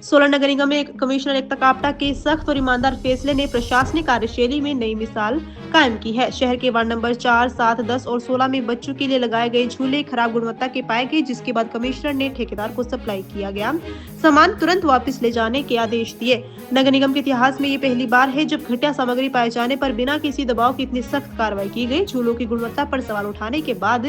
सोलन नगर निगम में कमिश्नर एकता कापटा के सख्त और ईमानदार फैसले ने प्रशासनिक कार्यशैली में नई मिसाल कायम की है। शहर के वार्ड नंबर 4, 7, 10 और 16 में बच्चों के लिए लगाए गए झूले खराब गुणवत्ता के पाए गए, जिसके बाद कमिश्नर ने ठेकेदार को सप्लाई किया गया सामान तुरंत वापस ले जाने के आदेश दिए। नगर निगम के इतिहास में ये पहली बार है जब घटिया सामग्री पाए जाने पर बिना किसी दबाव की इतनी सख्त कार्रवाई की गई। झूलों की गुणवत्ता पर सवाल उठाने के बाद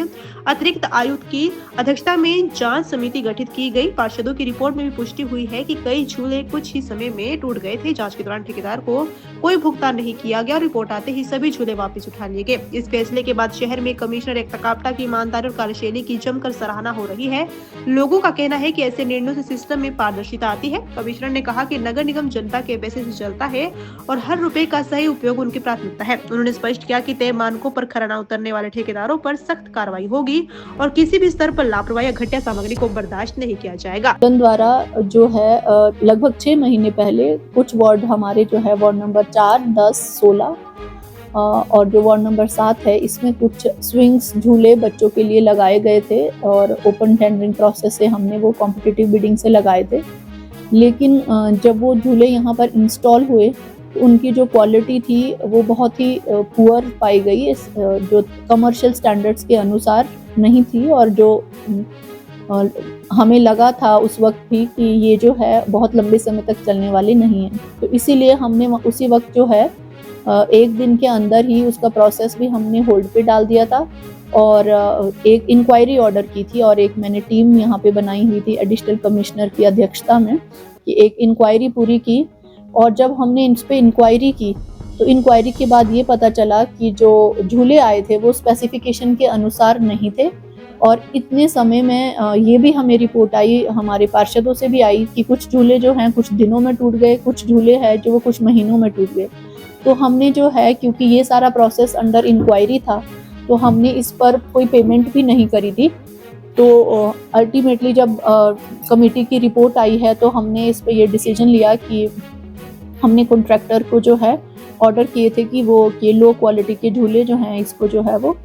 अतिरिक्त आयुक्त की अध्यक्षता में जांच समिति गठित की गई। पार्षदों की रिपोर्ट में भी पुष्टि हुई है कि कई झूले कुछ ही समय में टूट गए थे। जांच के दौरान ठेकेदार को कोई भुगतान नहीं किया गया और रिपोर्ट आते ही सभी झूले वापस उठा लिए गए। इस फैसले के बाद शहर में कमिश्नर एकता कापटा की ईमानदारी और कार्यशैली की जमकर सराहना हो रही है। लोगों का कहना है कि ऐसे निर्णयों से सिस्टम में पारदर्शिता आती है। कमिश्नर ने कहा कि नगर निगम जनता के पैसे से चलता है और हर रुपए का सही उपयोग उनकी प्राथमिकता है। उन्होंने स्पष्ट किया कि तय मानकों पर खरा न उतरने वाले ठेकेदारों पर सख्त कार्रवाई होगी और किसी भी स्तर पर लापरवाही या घटिया सामग्री को बर्दाश्त नहीं किया जाएगा। द्वारा जो है लगभग 6 महीने पहले कुछ वार्ड हमारे जो है वार्ड नंबर 4, 10, 16 और जो वार्ड नंबर 7 है, इसमें कुछ स्विंग्स झूले बच्चों के लिए लगाए गए थे और ओपन टेंडरिंग प्रोसेस से हमने वो कॉम्पिटिटिव बिडिंग से लगाए थे। लेकिन जब वो झूले यहाँ पर इंस्टॉल हुए तो उनकी जो क्वालिटी थी वो बहुत ही पुअर पाई गई, जो कमर्शियल स्टैंडर्ड्स के अनुसार नहीं थी और जो हमें लगा था उस वक्त भी कि ये जो है बहुत लंबे समय तक चलने वाली नहीं है। तो इसीलिए हमने उसी वक्त जो है एक दिन के अंदर ही उसका प्रोसेस भी हमने होल्ड पे डाल दिया था और एक इंक्वायरी ऑर्डर की थी और एक मैंने टीम यहाँ पे बनाई हुई थी एडिशनल कमिश्नर की अध्यक्षता में कि एक इंक्वायरी पूरी की। और जब हमने इस पे इंक्वायरी की तो इंक्वायरी के बाद ये पता चला कि जो झूले आए थे वो स्पेसिफिकेशन के अनुसार नहीं थे और इतने समय में ये भी हमें रिपोर्ट आई, हमारे पार्षदों से भी आई कि कुछ झूले जो हैं कुछ दिनों में टूट गए, कुछ झूले हैं जो वो कुछ महीनों में टूट गए। तो हमने जो है, क्योंकि ये सारा प्रोसेस अंडर इंक्वायरी था, तो हमने इस पर कोई पेमेंट भी नहीं करी थी। तो अल्टीमेटली जब कमेटी की रिपोर्ट आई है तो हमने इस पर ये डिसीजन लिया कि हमने कॉन्ट्रैक्टर को जो है ऑर्डर किए थे कि वो ये लो क्वालिटी के झूले जो हैं इसको जो है वो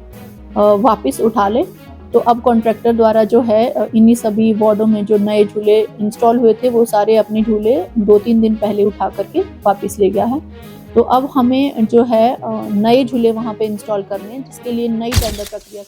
वापस उठा ले। तो अब कॉन्ट्रैक्टर द्वारा जो है इन्हीं सभी वार्डों में जो नए झूले इंस्टॉल हुए थे वो सारे अपने झूले 2-3 दिन पहले उठा करके वापस ले गया है। तो अब हमें जो है नए झूले वहाँ पे इंस्टॉल करने हैं, जिसके लिए नई टेंडर प्रक्रिया